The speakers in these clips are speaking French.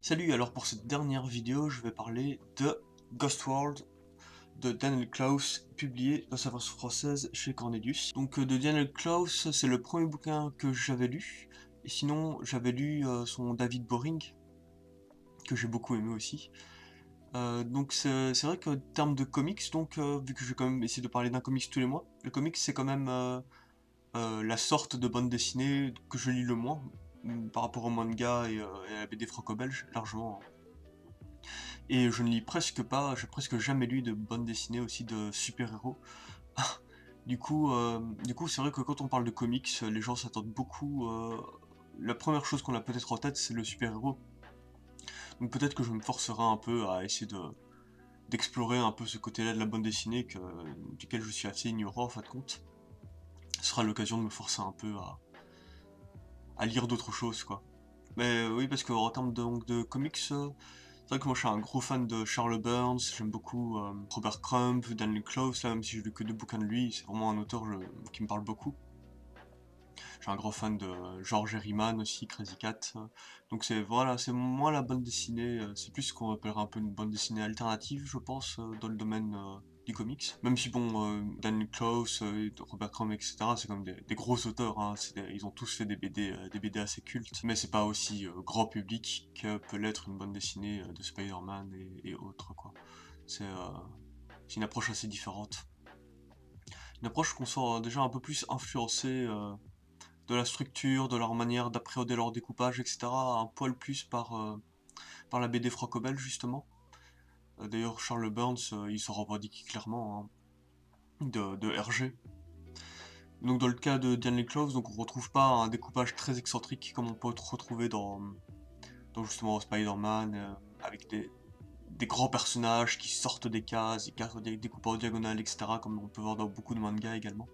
Salut, alors pour cette dernière vidéo, je vais parler de Ghost World de Daniel Klaus, publié dans sa version française chez Cornelius. Donc de Daniel Klaus, c'est le premier bouquin que j'avais lu, et sinon j'avais lu son David Boring, que j'ai beaucoup aimé aussi. Donc c'est vrai qu'en termes de comics, donc vu que je vais quand même essayer de parler d'un comics tous les mois, le comics c'est quand même la sorte de bande dessinée que je lis le moins, par rapport au manga et à la BD franco-belge, largement. Et je ne lis presque pas, j'ai presque jamais lu de bande dessinée aussi de super-héros. Du coup, c'est vrai que quand on parle de comics, les gens s'attendent beaucoup. La première chose qu'on a peut-être en tête, c'est le super-héros. Donc peut-être que je me forcerai un peu à essayer d'explorer un peu ce côté-là de la bande dessinée duquel je suis assez ignorant en fin de compte. Ce sera l'occasion de me forcer un peu à lire d'autres choses, quoi. Mais oui, parce qu'en termes de comics, c'est vrai que moi je suis un gros fan de Charles Burns, j'aime beaucoup Robert Crumb, Daniel Close, là, même si je lis que deux bouquins de lui, c'est vraiment un auteur qui me parle beaucoup. Je suis un grand fan de George Herriman aussi, Crazy Cat. Donc c'est voilà, c'est moins la bande dessinée, c'est plus ce qu'on appellerait un peu une bande dessinée alternative, je pense, dans le domaine du comics. Même si bon, Daniel Close, Robert Crumb, etc., c'est comme des gros auteurs, hein, ils ont tous fait des BD assez cultes, mais c'est pas aussi grand public que peut l'être une bande dessinée de Spider-Man et autres, quoi. C'est une approche assez différente. Une approche qu'on sent déjà un peu plus influencée de la structure, de leur manière d'appréhender leur découpage, etc., un poil plus par la BD franco-belge, justement. D'ailleurs, Charles Burns, il se revendique clairement hein, de RG. Donc dans le cas de Daniel Close, donc on retrouve pas un découpage très excentrique comme on peut retrouver dans justement Spider-Man, avec des grands personnages qui sortent des cases, des découpes en diagonale, etc., comme on peut voir dans beaucoup de mangas également.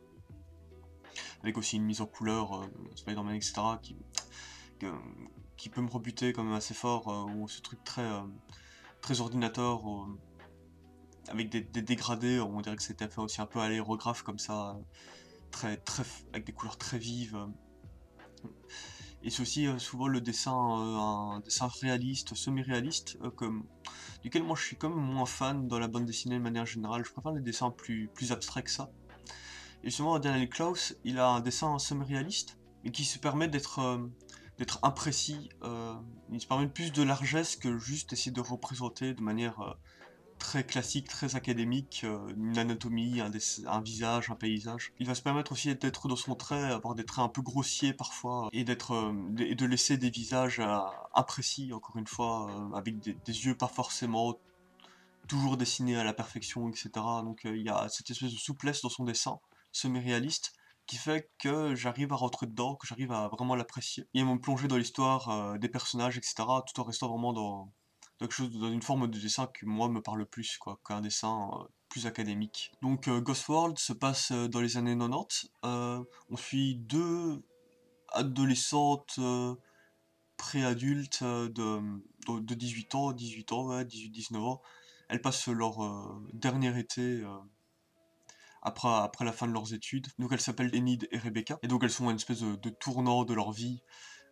Avec aussi une mise en couleur, Spider-Man, etc., que- qui peut me rebuter quand même assez fort, ou ce truc très ordinateur, avec des dégradés, on dirait que c'était fait aussi un peu à l'aérographe comme ça, avec des couleurs très vives. Et c'est aussi souvent le dessin, un dessin réaliste, semi-réaliste, duquel moi je suis quand même moins fan dans la bande dessinée de manière générale. Je préfère les dessins plus abstraits que ça. Et justement, Daniel Klaus, il a un dessin semi-réaliste, mais qui se permet d'être imprécis. Il se permet plus de largesse que juste essayer de représenter de manière très classique, très académique, une anatomie, un visage, un paysage. Il va se permettre aussi d'être dans son trait, avoir des traits un peu grossiers parfois, et de laisser des visages imprécis, encore une fois, avec des yeux pas forcément toujours dessinés à la perfection, etc. Donc il y a cette espèce de souplesse dans son dessin, semi-réaliste, qui fait que j'arrive à rentrer dedans, que j'arrive à vraiment l'apprécier, et à me plonger dans l'histoire des personnages, etc., tout en restant vraiment dans quelque chose, dans une forme de dessin qui moi me parle plus, quoi, qu'un dessin plus académique. Donc Ghost World se passe dans les années 90, on suit deux adolescentes préadultes de 18 ans, 18 ans, ouais, 18-19 ans. Elles passent leur dernier été après la fin de leurs études. Donc elles s'appellent Enid et Rebecca. Et donc elles sont à une espèce de tournant de leur vie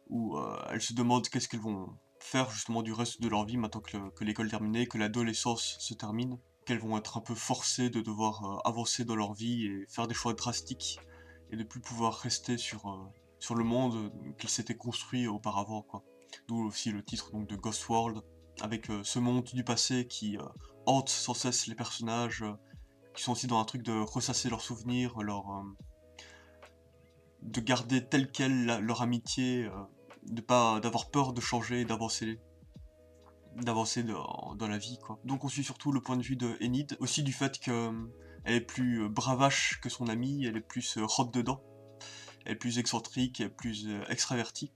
où elles se demandent qu'est-ce qu'elles vont faire justement du reste de leur vie maintenant que l'école est terminée, que l'adolescence se termine. Qu'elles vont être un peu forcées de devoir avancer dans leur vie et faire des choix drastiques et de plus pouvoir rester sur le monde qu'ils s'étaient construit auparavant, quoi. D'où aussi le titre donc de Ghost World, avec ce monde du passé qui hante sans cesse les personnages, qui sont aussi dans un truc de ressasser leurs souvenirs, de garder telle quelle leur amitié, de pas d'avoir peur de changer, d'avancer dans la vie, quoi. Donc on suit surtout le point de vue de Enid, aussi du fait que elle est plus bravache que son amie, elle est plus rentre dedans, elle est plus excentrique, elle est plus extravertie.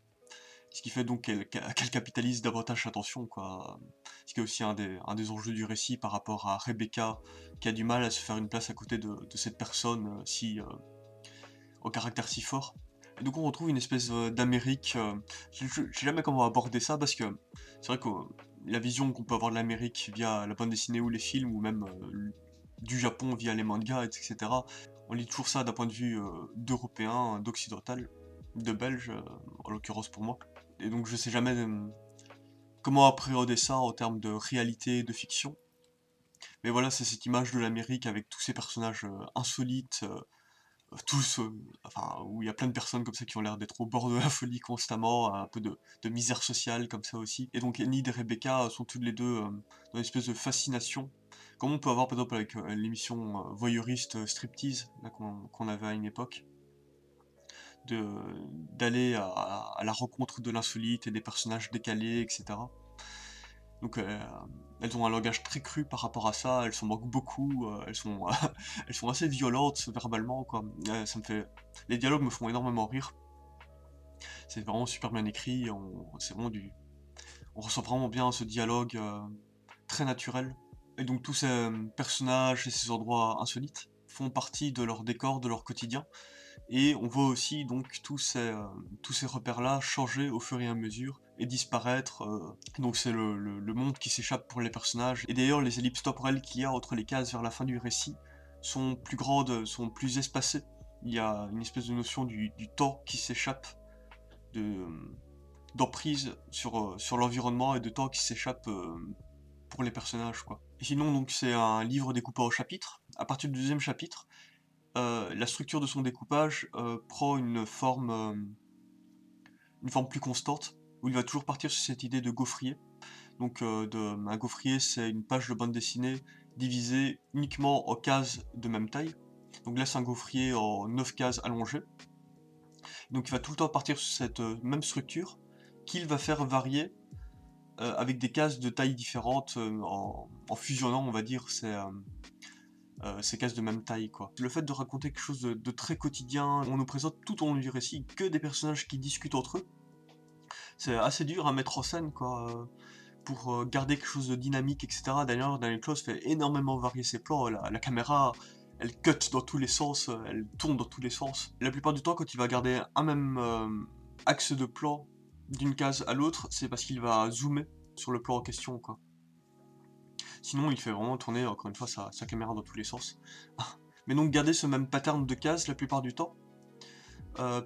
Ce qui fait donc qu'elle capitalise davantage l'attention, quoi. Ce qui est aussi un des enjeux du récit par rapport à Rebecca, qui a du mal à se faire une place à côté de cette personne au caractère si fort. Et donc on retrouve une espèce d'Amérique. Je sais jamais comment aborder ça parce que c'est vrai que la vision qu'on peut avoir de l'Amérique via la bande dessinée ou les films, ou même du Japon via les mangas, etc. On lit toujours ça d'un point de vue d'européen, d'occidental, de belge, en l'occurrence pour moi. Et donc je sais jamais comment appréhender ça en termes de réalité et de fiction. Mais voilà, c'est cette image de l'Amérique avec tous ces personnages insolites, tous, enfin, où il y a plein de personnes comme ça qui ont l'air d'être au bord de la folie constamment, un peu de misère sociale comme ça aussi. Et donc Enid et Rebecca sont toutes les deux dans une espèce de fascination, comme on peut avoir par exemple avec l'émission voyeuriste Striptease, là, qu'on avait à une époque, de d'aller à la rencontre de l'insolite et des personnages décalés, etc. Donc elles ont un langage très cru par rapport à ça, elles s'en moquent beaucoup, elles sont assez violentes verbalement, quoi. Ça me fait... Les dialogues me font énormément rire. C'est vraiment super bien écrit, c'est vraiment on ressent vraiment bien ce dialogue très naturel. Et donc tous ces personnages et ces endroits insolites font partie de leur décor, de leur quotidien. Et on voit aussi donc tous ces repères-là changer au fur et à mesure et disparaître. Donc c'est le monde qui s'échappe pour les personnages. Et d'ailleurs les ellipses temporelles qu'il y a entre les cases vers la fin du récit sont plus grandes, sont plus espacées. Il y a une espèce de notion du temps qui s'échappe, de d'emprise sur l'environnement et de temps qui s'échappe pour les personnages, quoi. Et sinon donc c'est un livre découpé en chapitres. À partir du deuxième chapitre, la structure de son découpage prend une forme plus constante, où il va toujours partir sur cette idée de gaufrier. Donc un gaufrier, c'est une page de bande dessinée divisée uniquement en cases de même taille. Donc là, c'est un gaufrier en 9 cases allongées. Donc il va tout le temps partir sur cette même structure, qu'il va faire varier avec des cases de taille différentes, en fusionnant, on va dire, ces cases de même taille, quoi. Le fait de raconter quelque chose de très quotidien, on nous présente tout au long du récit que des personnages qui discutent entre eux. C'est assez dur à mettre en scène, quoi, pour garder quelque chose de dynamique, etc. D'ailleurs, Daniel Close fait énormément varier ses plans. La caméra, elle cut dans tous les sens, elle tourne dans tous les sens. La plupart du temps, quand il va garder un même axe de plan d'une case à l'autre, c'est parce qu'il va zoomer sur le plan en question, quoi. Sinon, il fait vraiment tourner, encore une fois, sa caméra dans tous les sens. Mais donc, garder ce même pattern de cases la plupart du temps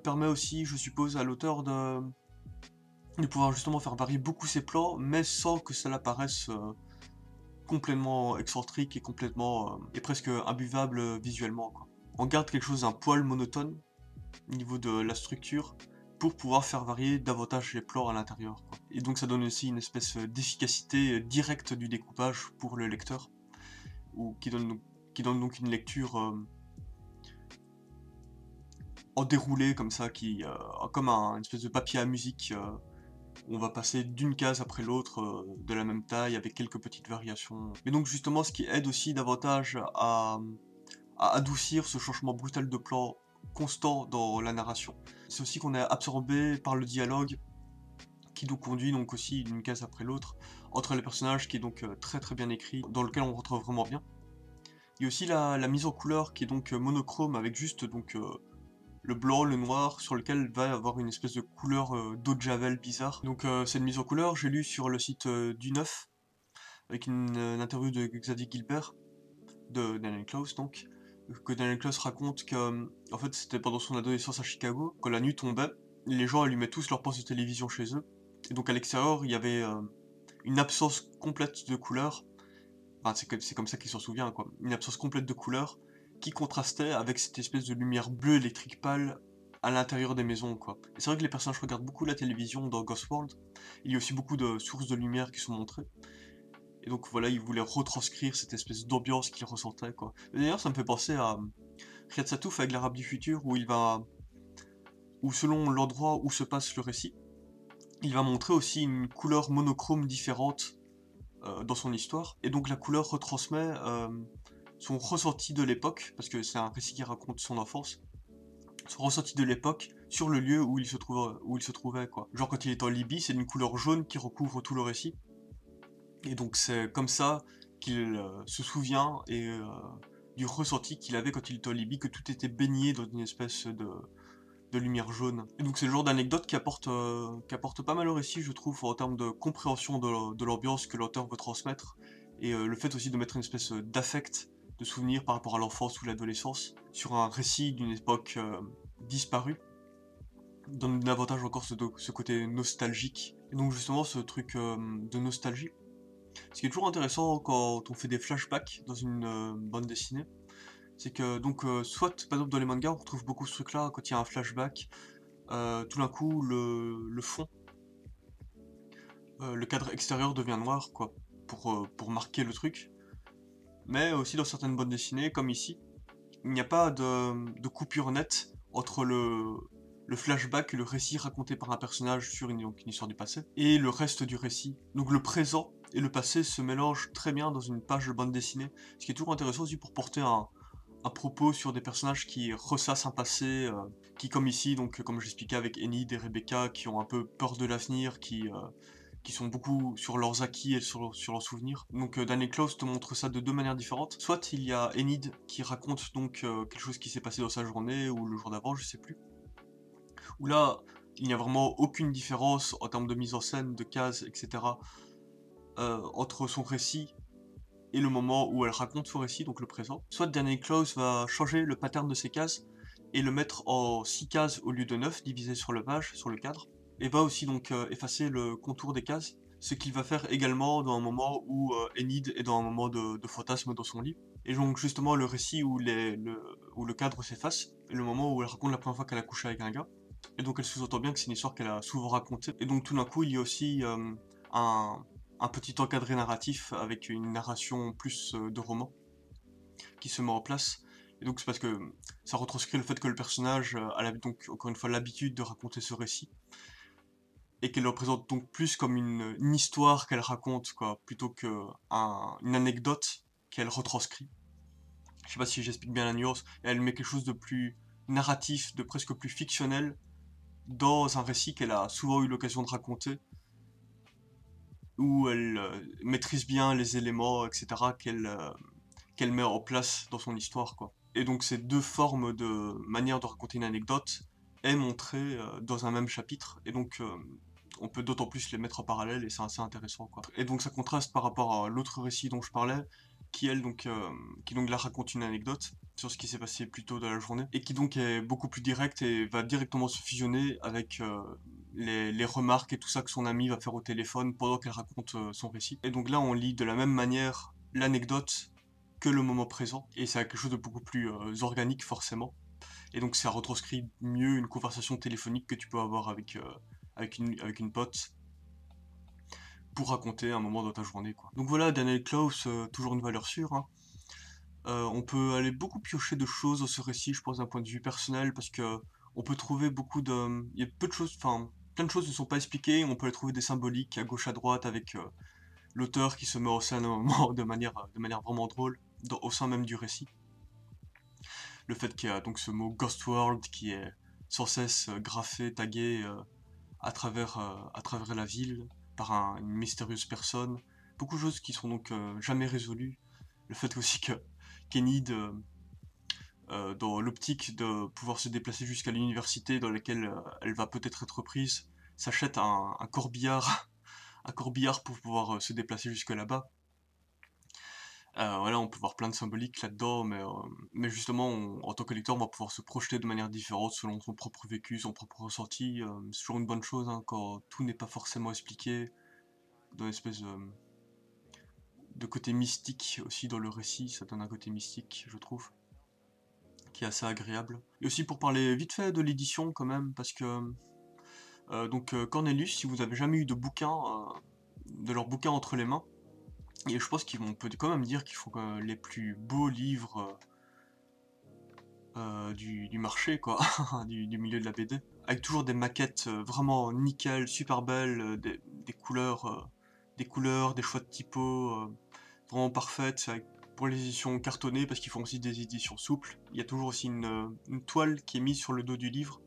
permet aussi, je suppose, à l'auteur de pouvoir justement faire varier beaucoup ses plans, mais sans que cela paraisse complètement excentrique et complètement et presque imbuvable visuellement, quoi. On garde quelque chose d'un poil monotone au niveau de la structure pour pouvoir faire varier davantage les plans à l'intérieur, quoi. Et donc ça donne aussi une espèce d'efficacité directe du découpage pour le lecteur, ou qui donne donc une lecture en déroulé comme ça, comme une espèce de papier à musique. On va passer d'une case après l'autre de la même taille avec quelques petites variations. Mais donc justement ce qui aide aussi davantage à adoucir ce changement brutal de plan constant dans la narration, c'est aussi qu'on est absorbé par le dialogue qui nous conduit donc aussi d'une case après l'autre entre les personnages, qui est donc très très bien écrit, dans lequel on retrouve vraiment bien. Il y a aussi la mise en couleur qui est donc monochrome avec juste donc le blanc, le noir, sur lequel va avoir une espèce de couleur d'eau de javel bizarre. Donc cette mise en couleur, j'ai lu sur le site du Neuf, avec une interview de Xavier Gilbert, de Daniel Close donc, que Daniel Close raconte que, en fait, c'était pendant son adolescence à Chicago, quand la nuit tombait, les gens allumaient tous leur poste de télévision chez eux, et donc à l'extérieur, il y avait une absence complète de couleur, enfin c'est comme ça qu'il s'en souvient, quoi, une absence complète de couleur, qui contrastait avec cette espèce de lumière bleue électrique pâle à l'intérieur des maisons, quoi. Et c'est vrai que les personnages regardent beaucoup la télévision dans Ghost World, il y a aussi beaucoup de sources de lumière qui sont montrées, et donc voilà, ils voulaient retranscrire cette espèce d'ambiance qu'ils ressentaient, quoi. D'ailleurs, ça me fait penser à Riyad Satouf avec l'Arabe du futur, où selon l'endroit où se passe le récit, il va montrer aussi une couleur monochrome différente dans son histoire, et donc la couleur retransmet son ressenti de l'époque, parce que c'est un récit qui raconte son enfance, son ressenti de l'époque sur le lieu où il se trouvait, quoi. Genre quand il est en Libye, c'est une couleur jaune qui recouvre tout le récit, et donc c'est comme ça qu'il se souvient du ressenti qu'il avait quand il était en Libye, que tout était baigné dans une espèce de lumière jaune. Et donc c'est le genre d'anecdote qui apporte pas mal au récit, je trouve, en termes de compréhension de l'ambiance que l'auteur veut transmettre, et le fait aussi de mettre une espèce d'affect, de souvenir par rapport à l'enfance ou l'adolescence, sur un récit d'une époque disparue, donne davantage encore ce côté nostalgique Et donc justement ce truc de nostalgie, ce qui est toujours intéressant quand on fait des flashbacks dans une bande dessinée, c'est que donc soit par exemple dans les mangas on retrouve beaucoup ce truc là, quand il y a un flashback, tout d'un coup le fond, le cadre extérieur devient noir quoi, pour marquer le truc. Mais aussi dans certaines bandes dessinées, comme ici, il n'y a pas de coupure nette entre le flashback, le récit raconté par un personnage sur donc une histoire du passé, et le reste du récit. Donc le présent et le passé se mélangent très bien dans une page de bande dessinée, ce qui est toujours intéressant aussi pour porter un propos sur des personnages qui ressassent un passé, qui comme ici, donc comme j'expliquais avec Enid et Rebecca, qui ont un peu peur de l'avenir, qui sont beaucoup sur leurs acquis et sur leurs souvenirs. Donc Daniel Klaus te montre ça de deux manières différentes. Soit il y a Enid qui raconte donc quelque chose qui s'est passé dans sa journée ou le jour d'avant, je sais plus. Où là, il n'y a vraiment aucune différence en termes de mise en scène, de cases, etc. Entre son récit et le moment où elle raconte son récit, donc le présent. Soit Daniel Klaus va changer le pattern de ses cases et le mettre en 6 cases au lieu de 9, divisé sur le page, sur le cadre, et va aussi donc effacer le contour des cases, ce qu'il va faire également dans un moment où Enid est dans un moment de fantasme dans son lit. Et donc justement le récit où où le cadre s'efface, et le moment où elle raconte la première fois qu'elle a couché avec un gars. Et donc elle sous-entend bien que c'est une histoire qu'elle a souvent racontée. Et donc tout d'un coup il y a aussi un, un petit encadré narratif avec une narration plus de roman qui se met en place. Et donc c'est parce que ça retranscrit le fait que le personnage donc encore une fois l'habitude de raconter ce récit et qu'elle le représente donc plus comme une histoire qu'elle raconte quoi, plutôt que une anecdote qu'elle retranscrit. Je sais pas si j'explique bien la nuance. Et elle met quelque chose de plus narratif, de presque plus fictionnel dans un récit qu'elle a souvent eu l'occasion de raconter, où elle maîtrise bien les éléments, etc., qu'elle met en place dans son histoire, quoi. Et donc ces deux formes de manière de raconter une anecdote est montrée dans un même chapitre, et donc on peut d'autant plus les mettre en parallèle, et c'est assez intéressant, quoi. Et donc ça contraste par rapport à l'autre récit dont je parlais, qui elle qui donc là raconte une anecdote sur ce qui s'est passé plus tôt dans la journée, et qui donc est beaucoup plus direct et va directement se fusionner avec les remarques et tout ça que son ami va faire au téléphone pendant qu'elle raconte son récit. Et donc là on lit de la même manière l'anecdote que le moment présent, et c'est quelque chose de beaucoup plus organique forcément. Et donc ça retranscrit mieux une conversation téléphonique que tu peux avoir avec une pote pour raconter un moment dans ta journée, quoi. Donc voilà, Daniel Klaus, toujours une valeur sûre, hein. On peut aller beaucoup piocher de choses dans ce récit, je pense, d'un point de vue personnel, parce que on peut trouver beaucoup de... Il y a peu de choses, enfin, plein de choses ne sont pas expliquées, on peut les trouver des symboliques à gauche à droite avec l'auteur qui se met en scène à un moment de manière vraiment drôle, au sein même du récit. Le fait qu'il y a donc ce mot Ghost World qui est sans cesse graffé, tagué à travers la ville par une mystérieuse personne. Beaucoup de choses qui sont donc jamais résolues. Le fait aussi que Kenid, dans l'optique de pouvoir se déplacer jusqu'à l'université dans laquelle elle va peut-être être prise, s'achète un corbillard, un corbillard pour pouvoir se déplacer jusque là-bas. Voilà, on peut voir plein de symboliques là-dedans, mais justement, en tant que lecteur, on va pouvoir se projeter de manière différente selon son propre vécu, son propre ressenti. C'est toujours une bonne chose hein, quand tout n'est pas forcément expliqué, dans une espèce de côté mystique aussi dans le récit, ça donne un côté mystique, je trouve, qui est assez agréable. Et aussi pour parler vite fait de l'édition quand même, parce que Cornelius, si vous avez jamais eu de leurs bouquins entre les mains, et je pense qu'on peut quand même dire qu'ils font les plus beaux livres du marché, quoi, du milieu de la BD. Avec toujours des maquettes vraiment nickel, super belles, des couleurs, des choix de typo vraiment parfaites, pour les éditions cartonnées, parce qu'ils font aussi des éditions souples. Il y a toujours aussi une toile qui est mise sur le dos du livre,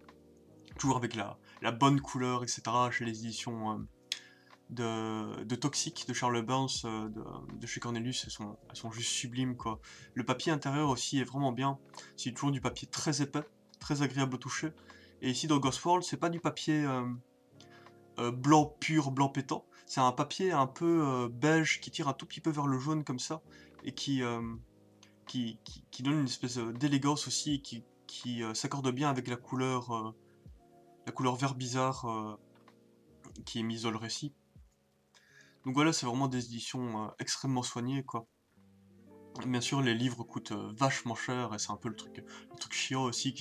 toujours avec la bonne couleur, etc. chez les éditions de Toxic de Charles Burns de chez Cornelius, elles sont juste sublimes quoi. Le papier intérieur aussi est vraiment bien, c'est toujours du papier très épais, très agréable au toucher. Et ici dans Ghost World, c'est pas du papier blanc pur, blanc pétant, c'est un papier un peu beige qui tire un tout petit peu vers le jaune comme ça, et qui donne une espèce d'élégance aussi, et qui s'accorde bien avec la couleur vert bizarre qui est mise dans le récit. Donc voilà, c'est vraiment des éditions extrêmement soignées, quoi. Bien sûr, les livres coûtent vachement cher, et c'est un peu le truc chiant aussi,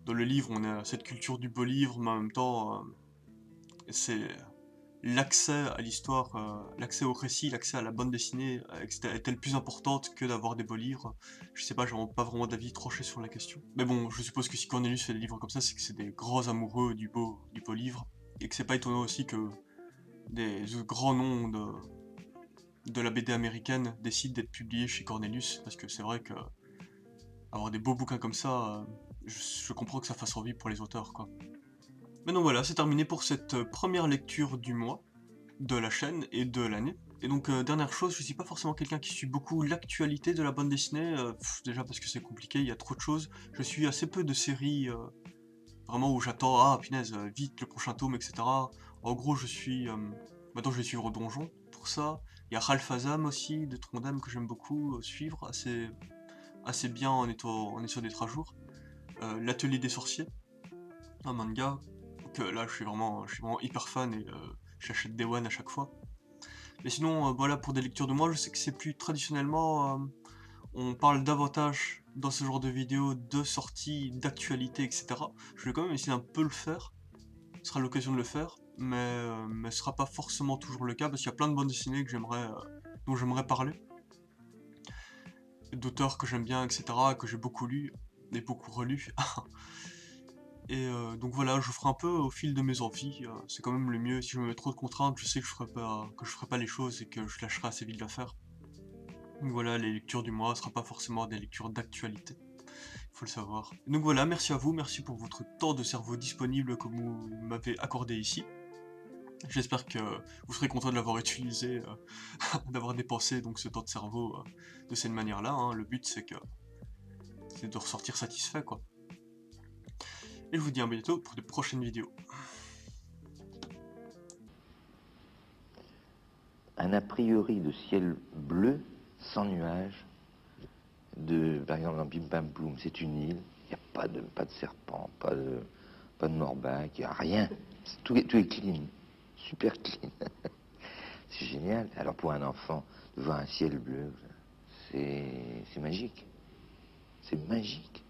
dans le livre, on a cette culture du beau livre, mais en même temps, c'est l'accès à l'histoire, l'accès au récit, l'accès à la bande dessinée est-elle plus importante que d'avoir des beaux livres? Je sais pas, j'ai pas vraiment d'avis tranché sur la question. Mais bon, je suppose que si Cornelius fait des livres comme ça, c'est que c'est des grands amoureux du beau livre, et que c'est pas étonnant aussi que des grands noms de la BD américaine décident d'être publiés chez Cornelius, parce que c'est vrai que avoir des beaux bouquins comme ça, je comprends que ça fasse envie pour les auteurs, quoi. Mais donc voilà, c'est terminé pour cette première lecture du mois, de la chaîne et de l'année. Et donc, dernière chose, je suis pas forcément quelqu'un qui suit beaucoup l'actualité de la bande dessinée, déjà parce que c'est compliqué, il y a trop de choses. Je suis assez peu de séries, vraiment où j'attends, ah punaise, vite le prochain tome, etc. En gros, maintenant je vais suivre Donjon pour ça. Il y a Ralph Azam aussi, de Trondheim, que j'aime beaucoup suivre, assez bien en étant d'être à jour. L'Atelier des Sorciers, un manga, que là je suis vraiment hyper fan et j'achète Day One à chaque fois. Mais sinon, voilà, pour des lectures de moi, je sais que c'est plus traditionnellement, on parle davantage dans ce genre de vidéos de sorties, d'actualité, etc. Je vais quand même essayer d'un peu le faire, ce sera l'occasion de le faire, mais ce sera pas forcément toujours le cas, parce qu'il y a plein de bandes dessinées dont j'aimerais parler, d'auteurs que j'aime bien, etc., que j'ai beaucoup lu, et beaucoup relu. Et donc voilà, je ferai un peu au fil de mes envies, c'est quand même le mieux. Si je me mets trop de contraintes, je sais que je ferai pas les choses et que je lâcherai assez vite l'affaire. Donc voilà, les lectures du mois ne seront pas forcément des lectures d'actualité, il faut le savoir. Donc voilà, merci à vous, merci pour votre temps de cerveau disponible que vous m'avez accordé ici. J'espère que vous serez content de l'avoir utilisé, d'avoir dépensé donc ce temps de cerveau de cette manière-là, hein. Le but c'est de ressortir satisfait, quoi. Et je vous dis à bientôt pour de prochaines vidéos. Un a priori de ciel bleu, sans nuages, par exemple dans Bim Bam Boum, c'est une île, il n'y a pas de serpent, pas de morbac, il n'y a rien. Tout est clean, super clean. C'est génial. Alors pour un enfant, de voir un ciel bleu, c'est magique. C'est magique.